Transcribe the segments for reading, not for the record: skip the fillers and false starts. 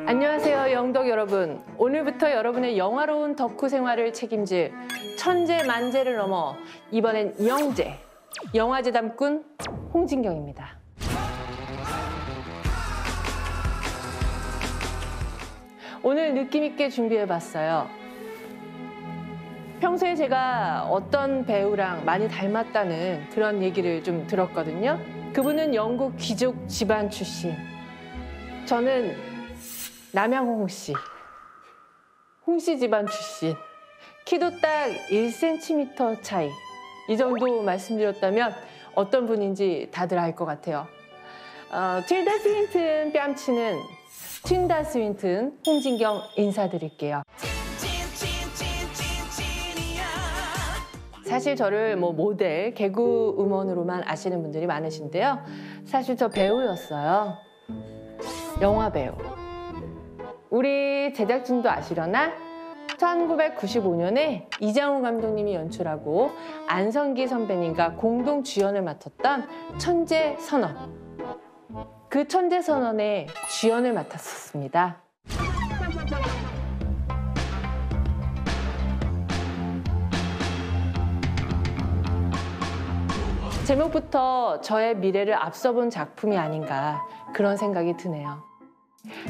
안녕하세요, 영덕 여러분. 오늘부터 여러분의 영화로운 덕후 생활을 책임질 천재 만재를 넘어 이번엔 영재, 영화제 담꾼 홍진경입니다. 오늘 느낌 있게 준비해봤어요. 평소에 제가 어떤 배우랑 많이 닮았다는 그런 얘기를 좀 들었거든요. 그분은 영국 귀족 집안 출신. 저는 남양홍 홍씨 집안 출신. 키도 딱 1cm 차이. 이 정도 말씀드렸다면 어떤 분인지 다들 알 것 같아요. 틸다 스윈튼 뺨치는 틴다 스윈튼 홍진경 인사드릴게요. 사실 저를 모델, 개그우먼으로만 아시는 분들이 많으신데요. 사실 저 배우였어요. 영화 배우. 우리 제작진도 아시려나? 1995년에 이장우 감독님이 연출하고 안성기 선배님과 공동 주연을 맡았던 천재선언. 그 천재선언의 주연을 맡았었습니다. 제목부터 저의 미래를 앞서본 작품이 아닌가 그런 생각이 드네요.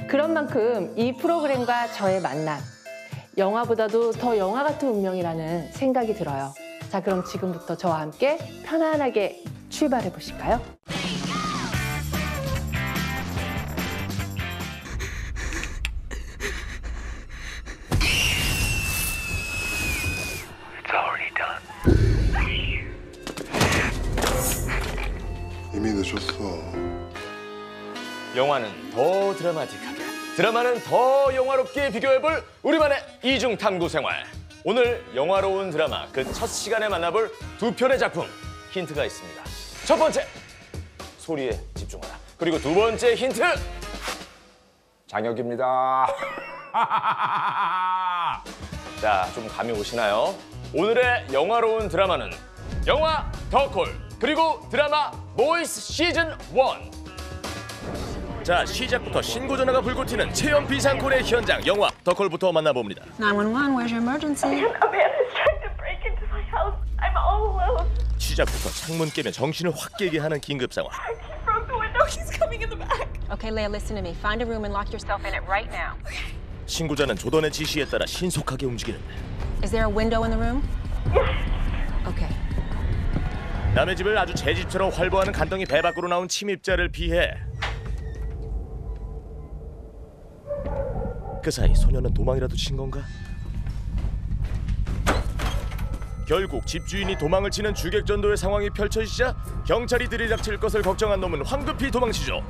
그런 만큼 이 프로그램과 저의 만남, 영화보다도 더 영화 같은 운명이라는 생각이 들어요. 자, 그럼 지금부터 저와 함께 편안하게 출발해 보실까요? 이미 늦었어. 영화는 더 드라마틱하게, 드라마는 더 영화롭게 비교해볼 우리만의 이중 탐구 생활. 오늘 영화로운 드라마 그 첫 시간에 만나볼 두 편의 작품 힌트가 있습니다. 첫 번째, 소리에 집중하라. 그리고 두 번째 힌트, 장혁입니다. 자, 좀 감이 오시나요? 오늘의 영화로운 드라마는 영화 더콜, 그리고 드라마 보이스 시즌 1. 자, 시작부터 신고 전화가 불고 튀는 체험 비상콜의 현장, 영화 더콜부터 만나봅니다. 911, where's your emergency? A man is trying to break into my house. I'm all alone. 시작부터 창문 깨면 정신을 확 깨게 하는 긴급 상황. He broke the window. He's coming in the back. Okay, Leia, listen to me. Find a room and lock yourself in it right now. 신고자는 조던의 지시에 따라 신속하게 움직이는데 Is there a window in the room? Okay. 남의 집을 아주 제 집처럼 활보하는 간덩이 배 밖으로 나온 침입자를 피해 그 사이 소녀는 도망이라도 친 건가? 결국 집주인이 도망을 치는 주객전도의 상황이 펼쳐지자 경찰이 들이닥칠 것을 걱정한 놈은 황급히 도망치죠.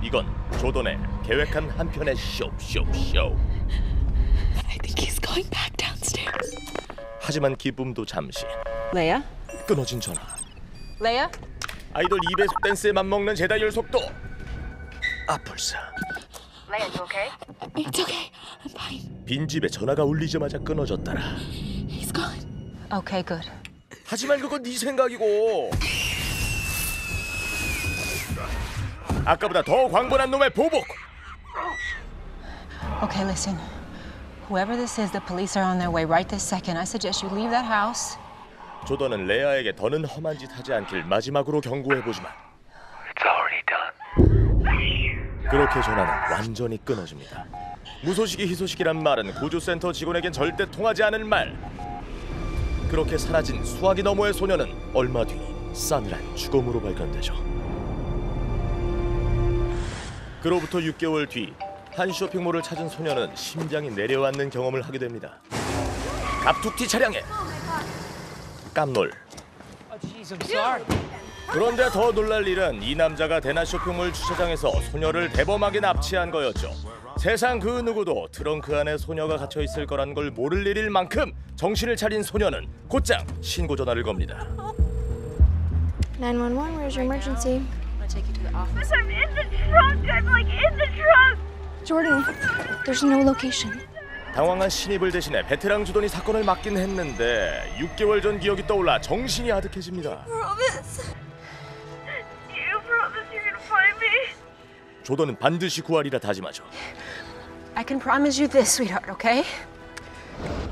이건 조던의 계획한 한편의 쇼. I think he's going back downstairs. 하지만 기쁨도 잠시. Leia? 끊어진 전화. Leia? 아이돌 2배속 댄스에 맞먹는 제다이얼 속도. 아플사. Leia, you okay? It's okay. I'm fine. 빈집에 전화가 울리자마자 끊어졌더라. He's gone. Okay, good. 하지만 그건 네 생각이고. 아까보다 더 광범한 놈의 보복. Okay, listen. Whoever this is, the police are on their way right this second. I suggest you leave that house. 조던은 레아에게 더는 험한 짓 하지 않길 마지막으로 경고해보지만 그렇게 전화는 완전히 끊어집니다. 무소식이 희소식이란 말은 구조센터 직원에겐 절대 통하지 않을 말. 그렇게 사라진 수화기 너머의 소녀는 얼마 뒤 싸늘한 죽음으로 발견되죠. 그로부터 6개월 뒤 한 쇼핑몰을 찾은 소녀는 심장이 내려앉는 경험을 하게 됩니다. 갑툭튀 차량에 깜놀. 그런데 더 놀랄 일은 이 남자가 대나 쇼핑몰 주차장에서 소녀를 대범하게 납치한 거였죠. 세상 그 누구도 트렁크 안에 소녀가 gat혀 있을 거란 걸 모를 일일 만큼 정신을 차린 소녀는 곧장 신고 전화를 겁니다. 911, where's your emergency? I'm gonna take you to the office. I'm in the trunk. I'm like in the trunk. Jordan, there's no location. 당황한 신입을 대신해 베테랑 조던이 사건을 맡긴 했는데 6개월 전 기억이 떠올라 정신이 아득해집니다. Promise. You promise you're gonna find me. 조던은 반드시 구하리라 다짐하죠. I can promise you this, sweetheart, okay?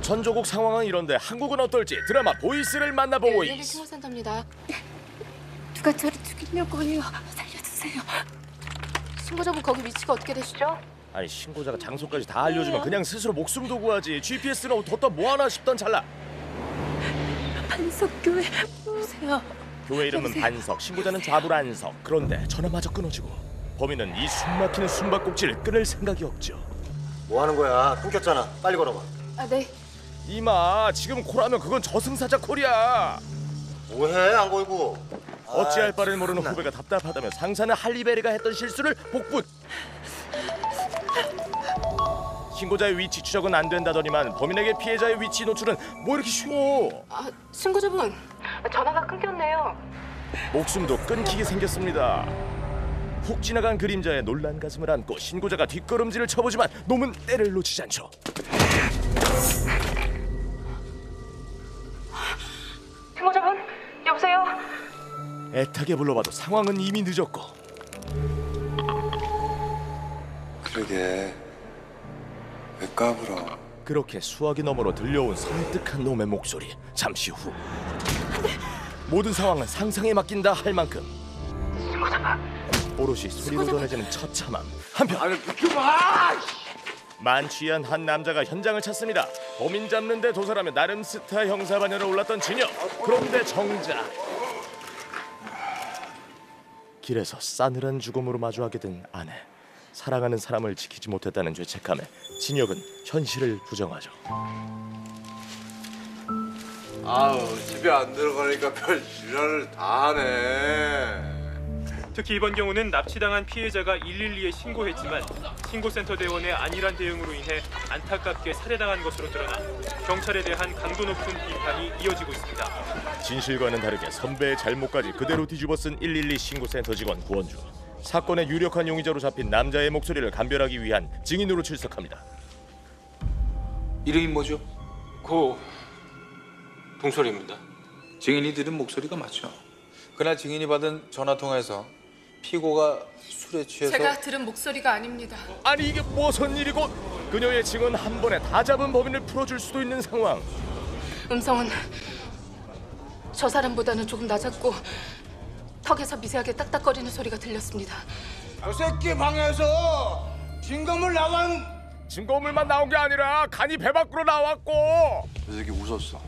전조국 상황은 이런데 한국은 어떨지 드라마 보이스를 만나보고 있어. 신고센터입니다. 누가 저를 죽이려고 해요. 살려주세요. 신고자분 거기 위치가 어떻게 되시죠? 아니 신고자가 장소까지 다 알려주면 그냥 스스로 목숨도 구하지. GPS는 어디다 뭐하나 싶던 찰나. 반석교회 오세요. 교회 이름은 반석, 신고자는 좌불안석. 그런데 전화마저 끊어지고 범인은 이 숨막히는 숨바꼭질을 끊을 생각이 없죠. 뭐 하는 거야? 끊겼잖아. 빨리 걸어봐. 아, 네. 이마 지금 콜하면 그건 저승사자 콜이야. 뭐해? 안 걸고. 어찌할 바를 모르는 후배가 답답하다며 상사는 할리베리가 했던 실수를 복분. 신고자의 위치 추적은 안 된다더니만 범인에게 피해자의 위치 노출은 뭐 이렇게 쉬워. 아, 신고자분 전화가 끊겼네요. 목숨도 끊기게 생겼습니다. 훅 지나간 그림자에 놀란 가슴을 안고 신고자가 뒷걸음질을 쳐보지만 놈은 때를 놓치지 않죠. 신고자분 여보세요? 애타게 불러봐도 상황은 이미 늦었고. 그러게 왜 까불어? 그렇게 수화기 너머로 들려온 섬뜩한 놈의 목소리. 잠시 후 모든 상황은 상상에 맡긴다 할 만큼 오롯이 소리로 전해지는 처참함. 한편 만취한 한 남자가 현장을 찾습니다. 범인 잡는데 도살하며 나름 스타 형사반열에 올랐던 진혁. 그런데 정작 길에서 싸늘한 죽음으로 마주하게 된 아내. 사랑하는 사람을 지키지 못했다는 죄책감에 진혁은 현실을 부정하죠. 아우 집에 안 들어가니까 별 지랄을 다 하네. 특히 이번 경우는 납치당한 피해자가 112에 신고했지만 신고센터 대원의 안일한 대응으로 인해 안타깝게 살해당한 것으로 드러나 경찰에 대한 강도 높은 비판이 이어지고 있습니다. 진실과는 다르게 선배의 잘못까지 그대로 뒤집어 쓴 112 신고센터 직원 구원주. 사건의 유력한 용의자로 잡힌 남자의 목소리를 감별하기 위한 증인으로 출석합니다. 이름이 뭐죠? 고 동설입니다. 증인이 들은 목소리가 맞죠? 그날 증인이 받은 전화통화에서 피고가 술에 취해서 제가 들은 목소리가 아닙니다. 아니 이게 무슨 일이고. 그녀의 증언 한 번에 다 잡은 법인을 풀어줄 수도 있는 상황. 음성은 저 사람보다는 조금 낮았고 턱에서 미세하게 딱딱거리는 소리가 들렸습니다. 저 새끼 방에서 증거물 나간. 증거물만 나온 게 아니라 간이 배 밖으로 나왔고. 저 새끼 웃었어.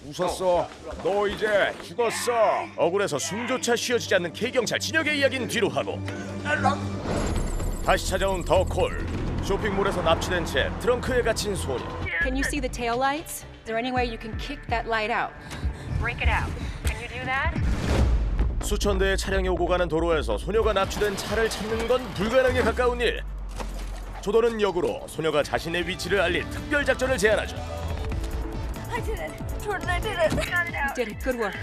웃었어. 너 이제 죽었어. 억울해서 숨조차 쉬어지지 않는 K경찰 진혁의 이야기는 뒤로 하고 다시 찾아온 더 콜. 쇼핑몰에서 납치된 채 트렁크에 갇힌 소녀. Can you see the tail lights? Is there any way you can kick that light out? Break it out. Can you do that? 수천 대의 차량이 오고 가는 도로에서 소녀가 납치된 차를 찾는 건 불가능에 가까운 일. 조던은 역으로 소녀가 자신의 위치를 알릴 특별 작전을 제안하죠. I did it. Jordan, I did it. Got it You out. did it. Good work.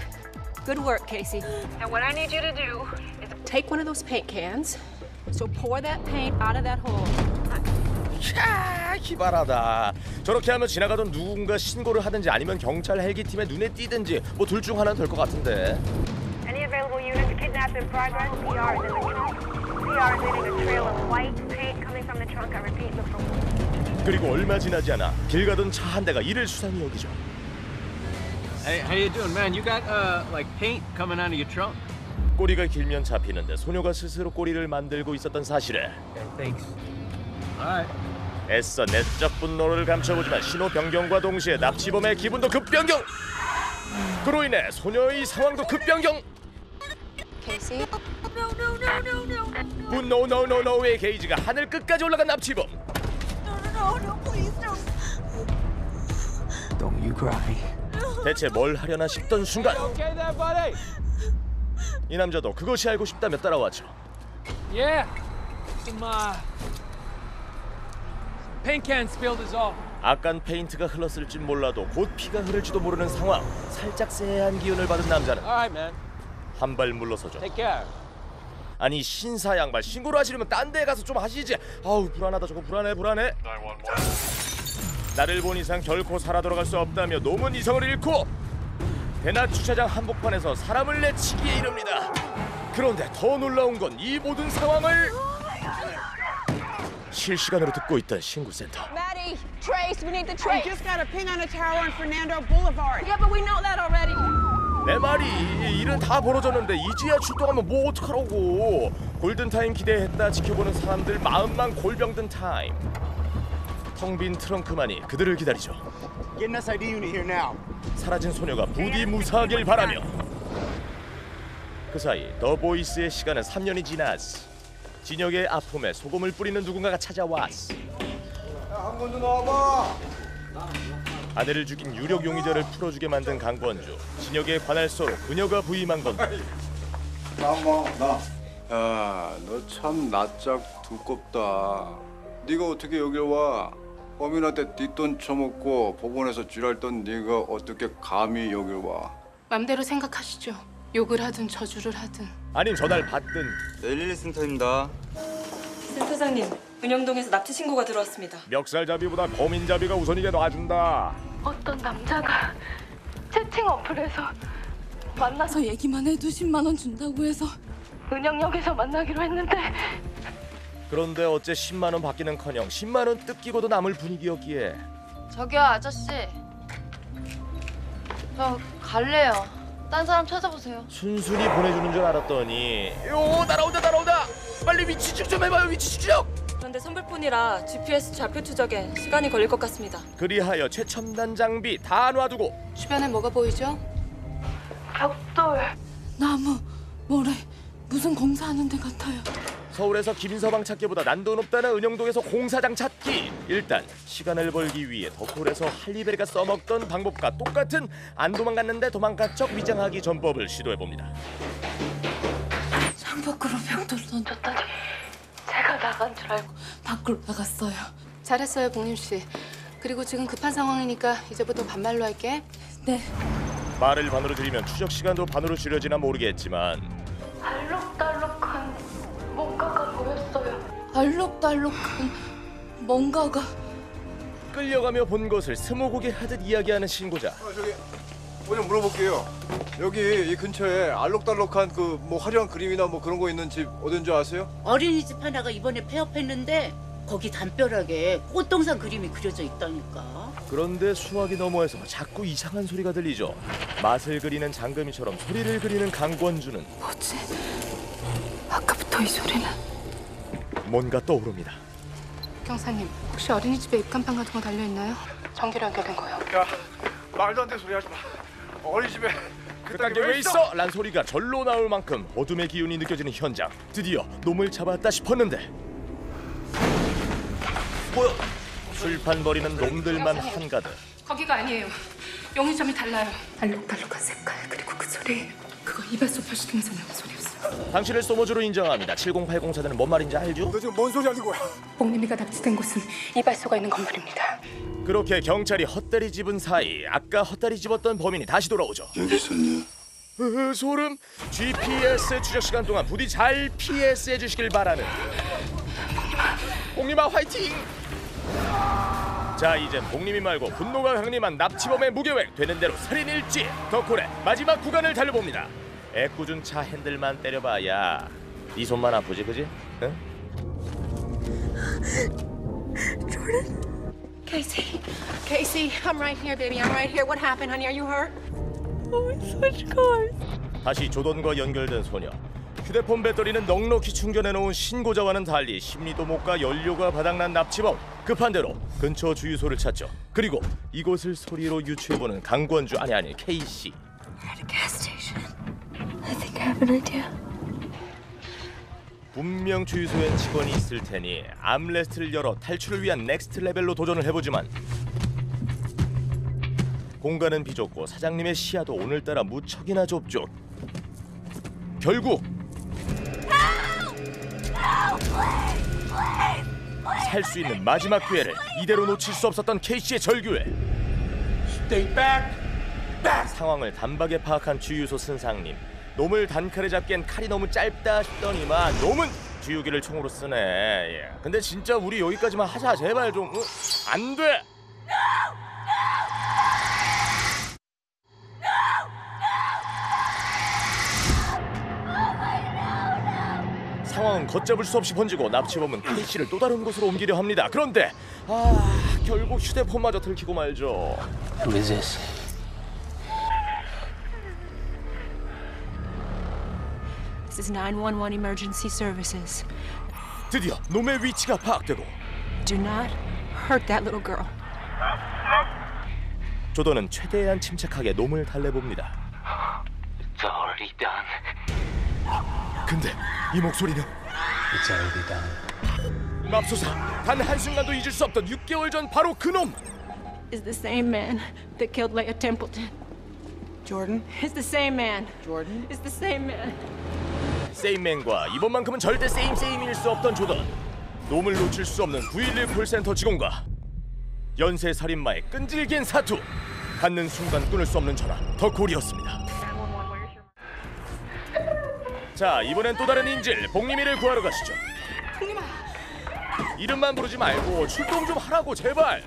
Good work, Casey. Now what I need you to do is Take one of those paint cans. So pour that paint out of that hole. 캬, 기발하다. 저렇게 하면 지나가던 누군가 신고를 하든지 아니면 경찰 헬기팀의 눈에 띄든지 뭐 둘 중 하나는 될 것 같은데. any available units kidnapped in progress. PR is in the trunk. PR is leaving a trail of white paint coming from the trunk. I repeat, look for. 그리고 얼마 지나지 않아 길 가던 차 한 대가 이를 수상히 여기죠. Hey, how you doing, man? You got like paint coming out of your trunk? 꼬리가 길면 잡히는데 소녀가 스스로 꼬리를 만들고 있었던 사실에 Thanks. All right. 애써 내적 분노를 감춰보지만 신호 변경과 동시에 납치범의 기분도 급변경. 그로 인해 소녀의 상황도 급변경. Casey? No, no, no, no, no. 분노 노노노의 게이지가 하늘 끝까지 올라간 납치범. No, no, no, no, please don't. Don't you cry. 대체 뭘 하려나 싶던 순간 Okay there, buddy? 이 남자도 그것이 알고 싶다며 따라왔죠. Yeah. Some paint can spilled is all. 아깐 페인트가 흘렀을진 몰라도 곧 피가 흐를지도 모르는 상황. 살짝 쎄한 기운을 받은 남자는 All right, man. 한 발 물러서죠. Take care. 아니 신사 양반 신고를 하시려면 딴 데 가서 좀 하시지. 아우 불안하다 저거 불안해. 나를 본 이상 결코 살아 돌아갈 수 없다며 놈은 이성을 잃고 대낮 주차장 한복판에서 사람을 내치기에 이릅니다. 그런데 더 놀라운 건 이 모든 상황을 실시간으로 듣고 있던 신고센터. Maddie, Trace, we need the Trace. We just got a ping on a tower on Fernando Boulevard. Yeah, but we know that already. 내 말이 일은 다 벌어졌는데 이제야 출동하면 뭐 어떡하라고. 골든타임 기대했다 지켜보는 사람들 마음만 골병든 타임. 텅 빈 트렁크만이 그들을 기다리죠. Getting SID unit here now. 사라진 소녀가 부디 무사하길 바라며. 그 사이 더 보이스의 시간은 3년이 지났어. 진혁의 아픔에 소금을 뿌리는 누군가가 찾아왔어. 한 번 좀 나와봐. 아내를 죽인 유력 용의자를 풀어주게 만든 강권주. 진혁의 관할소로 그녀가 부임한 건데. 나. 야, 너 참 낯짝 두껍다. 네가 어떻게 여길 와? 범인한테 뒷돈 쳐먹고 법원에서 쥐랄던 네가 어떻게 감히 여길 와? 맘대로 생각하시죠. 욕을 하든 저주를 하든. 아닌 전화를 받든. 112 센터입니다. 센터장님, 은영동에서 납치 신고가 들어왔습니다. 멱살잡이보다 범인잡이가 우선이게 놔준다. 어떤 남자가 채팅 어플에서 만나서 얘기만 해도 10만 원 준다고 해서 은영역에서 만나기로 했는데. 그런데 어째 10만 원 받기는커녕 10만 원 뜯기고도 남을 분위기였기에. 저기요 아저씨, 저 갈래요. 딴 사람 찾아보세요. 순순히 보내주는 줄 알았더니 날아온다. 빨리 위치 추적 좀 해봐요. 위치 추적. 그런데 선불뿐이라 GPS 좌표 추적에 시간이 걸릴 것 같습니다. 그리하여 최첨단 장비 다 놔두고. 주변에 뭐가 보이죠? 벽돌, 나무, 모래, 무슨 공사하는 데 같아요. 서울에서 김서방 찾기보다 난도 높다는 은영동에서 공사장 찾기. 일단 시간을 벌기 위해 덕홀에서 할리베리가 써먹던 방법과 똑같은 안 도망갔는데 도망간 척 위장하기 전법을 시도해봅니다. 창 밖으로 벽돌 던졌더니 제가 나간 줄 알고 밖으로 나갔어요. 잘했어요, 복림 씨. 그리고 지금 급한 상황이니까 이제부터 반말로 할게. 네. 말을 반으로 들이면 추적 시간도 반으로 줄여지나 모르겠지만 알록달록한 뭔가가 보였어요. 알록달록한 뭔가가. 끌려가며 본 것을 스무고개 하듯 이야기하는 신고자. 저기 뭐 좀 물어볼게요. 여기 이 근처에 알록달록한 그 뭐 화려한 그림이나 뭐 그런 거 있는 집 어딘 줄 아세요? 어린이집 하나가 이번에 폐업했는데 거기 담벼락에 꽃동산 그림이 그려져 있다니까. 그런데 수화기 너머에서 자꾸 이상한 소리가 들리죠. 맛을 그리는 장금이처럼 소리를 그리는 강권주는 뭐지? 아까부터 이 소리는. 뭔가 떠오릅니다. 경사님, 혹시 어린이집에 입간판 같은 거 달려있나요? 전기로 연결된 거요. 야, 말도 안 되는 소리 하지 마. 어린이집에 그딴 게 왜 있어? 란 소리가 절로 나올 만큼 어둠의 기운이 느껴지는 현장. 드디어 놈을 잡았다 싶었는데 뭐야? 술판 버리는 놈들만 한가득. 거기가 아니에요. 용의점이 달라요. 알록달록한 색깔, 그리고 그 소리. 그거 이발소 표시등에서 나는 소리였어요. 당신을 소모주로 인정합니다. 7080 사전은 뭔 말인지 알죠? 너 지금 뭔 소리 하는 거야? 복림이가 납치된 곳은 이발소가 있는 건물입니다. 그렇게 경찰이 헛다리 집은 사이 아까 헛다리 집었던 범인이 다시 돌아오죠. 여기 있었냐? 소름. GPS 추적 시간 동안 부디 잘 PS 해주시길 바라는 복림아 화이팅! 자, 이젠 복림이 말고 분노가 강림한 납치범의 무계획. 되는 대로 살인일지. 덕홀의 마지막 구간을 달려봅니다. 애꿎은 차 핸들만 때려봐야 네 손만 아프지, 그지? 응? Jordan? Casey, I'm right here, baby. I'm right here. What happened, honey? Are you hurt? Oh, we switched cars. 다시 조던과 연결된 소녀. 휴대폰 배터리는 넉넉히 충전해놓은 신고자와는 달리 심리도 못 가 연료가 바닥난 납치범. 급한 대로 근처 주유소를 찾죠. 그리고 이곳을 소리로 유추해보는 강권주. 아니 K씨. We're at a gas station. I think I have an idea. 분명 주유소엔 직원이 있을 테니 암레스트를 열어 탈출을 위한 넥스트 레벨로 도전을 해보지만 공간은 비좁고 사장님의 시야도 오늘따라 무척이나 좁죠. 결국 살 수 있는 마지막 기회를 이대로 놓칠 수 없었던 K씨의 절규에 상황을 단박에 파악한 주유소 선상님. 놈을 단칼에 잡기엔 칼이 너무 짧다 싶더니만 놈은 주유기를 총으로 쓰네. 예. 근데 진짜 우리 여기까지만 하자 제발 좀. 안 돼. 상황은 걷잡을 수 없이 번지고 납치범은 K씨를 또 다른 곳으로 옮기려 합니다. 그런데 결국 휴대폰마저 들키고 말죠. Who is this? This is 911 Emergency Services. 드디어 놈의 위치가 파악되고 Do not hurt that little girl. 조던은 최대한 침착하게 놈을 달래봅니다. It's already done. 근데 이 목소리는 It's already done. 맙소사, 단 한순간도 잊을 수 없던 6개월 전 바로 그놈! Is the same man that killed Leah Templeton. Jordan? Is the same man. Jordan? Is the same man. 세임맨과 이번만큼은 절대 세임일 수 없던 조던. 놈을 놓칠 수 없는 911 콜센터 직원과 연쇄 살인마의 끈질긴 사투. 받는 순간 끊을 수 없는 전화, 더 콜이었습니다. 자, 이번엔 또 다른 인질, 복림이를 구하러 가시죠. 복림아. 이름만 부르지 말고 출동 좀 하라고, 제발.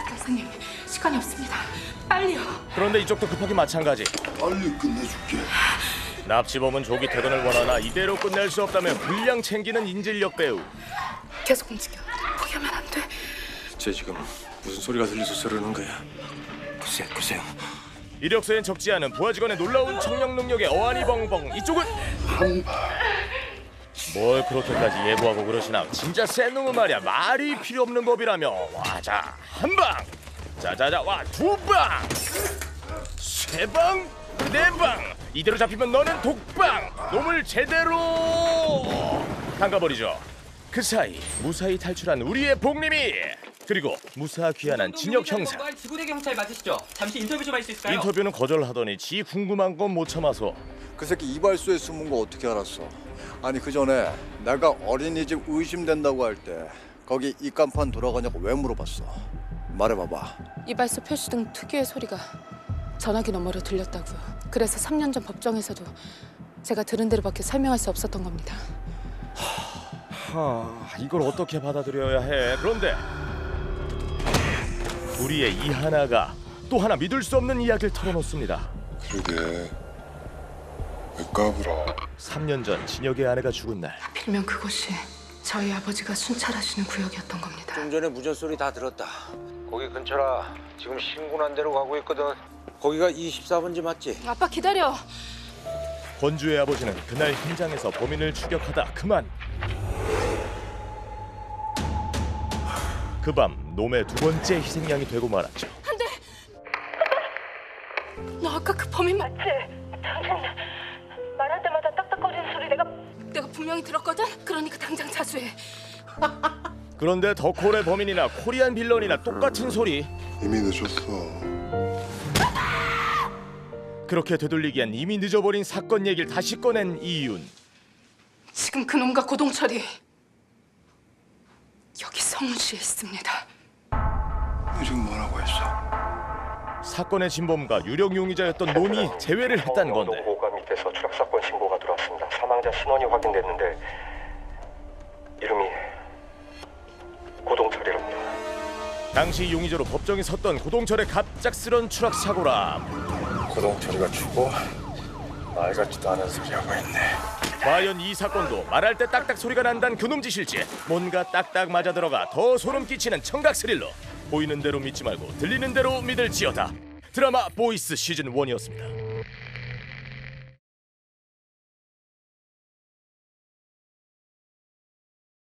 선생님, 시간이 없습니다. 빨리요. 그런데 이쪽도 급하게 마찬가지. 빨리 끝내줄게. 납치범은 조기 퇴근을 원하나 이대로 끝낼 수 없다며 분량 챙기는 인질력 배우. 계속 움직여. 포기하면 안 돼. 쟤 지금 무슨 소리가 들려서 저러는 거야? 글쎄요. 이력서엔 적지 않은 부하 직원의 놀라운 청력 능력에 어안이 벙벙. 이쪽은 뭘 그렇게까지 예고하고 그러시나. 진짜 센 놈은 말이야, 말이 필요 없는 법이라며. 와자, 한 방, 자자자, 와, 두 방, 세 방, 네 방. 이대로 잡히면 너는 독방. 놈을 제대로 담가버리죠. 그 사이 무사히 탈출한 우리의 복림이, 그리고 무사 귀환한 진혁 형사. 지구대 경찰 맞으시죠? 잠시 인터뷰 좀 할 수 있을까요? 인터뷰는 거절하더니 지 궁금한 건 못 참아서. 그 새끼 이발소에 숨은 거 어떻게 알았어? 아니 그 전에 내가 어린이집 의심된다고 할 때 거기 입간판 돌아가냐고 왜 물어봤어? 말해봐봐. 이발소 표시등 특유의 소리가 전화기 너머로 들렸다고요. 그래서 3년 전 법정에서도 제가 들은 대로밖에 설명할 수 없었던 겁니다. 이걸 어떻게 받아들여야 해. 그런데 우리의 이하나가 또 하나 믿을 수 없는 이야기를 털어놓습니다. 그러게. 왜 까불어? 3년 전 진혁의 아내가 죽은 날. 하필이면 그곳이 저희 아버지가 순찰하시는 구역이었던 겁니다. 좀 전에 무전 소리 다 들었다. 거기 근처라. 지금 신고난 대로 가고 있거든. 거기가 24번지 맞지? 아빠 기다려. 권주의 아버지는 그날 현장에서 범인을 추격하다 그만. 그 밤 놈의 두 번째 희생양이 되고 말았죠. 안 돼. 너 아까 그 범인 맞지? 당장 말할 때마다 딱딱거리는 소리 내가 분명히 들었거든? 그러니까 당장 자수해. 그런데 더콜의 범인이나 코리안 빌런이나 똑같은 소리. 이미 늦었어. 그렇게 되돌리기엔 이미 늦어버린 사건 얘기를 다시 꺼낸 이윤. 지금 그놈과 고동철이 여기 성운시에 있습니다. 너 지금 뭐라고 했어? 사건의 진범과 유력 용의자였던 놈이 제외를 했다는 건데. 고가 밑에서 추락 사건 신고가 들어왔습니다. 사망자 신원이 확인됐는데 이름이 고동철이랍니다. 당시 용의자로 법정에 섰던 고동철의 갑작스런 추락 사고라. 고동철이가 죽고 말 같지도 않은 소리 하고 있네. 과연 이 사건도 말할 때 딱딱 소리가 난다는 그놈 짓일지, 뭔가 딱딱 맞아 들어가 더 소름 끼치는 청각 스릴러. 보이는 대로 믿지 말고 들리는 대로 믿을지어다. 드라마 보이스 시즌 1이었습니다.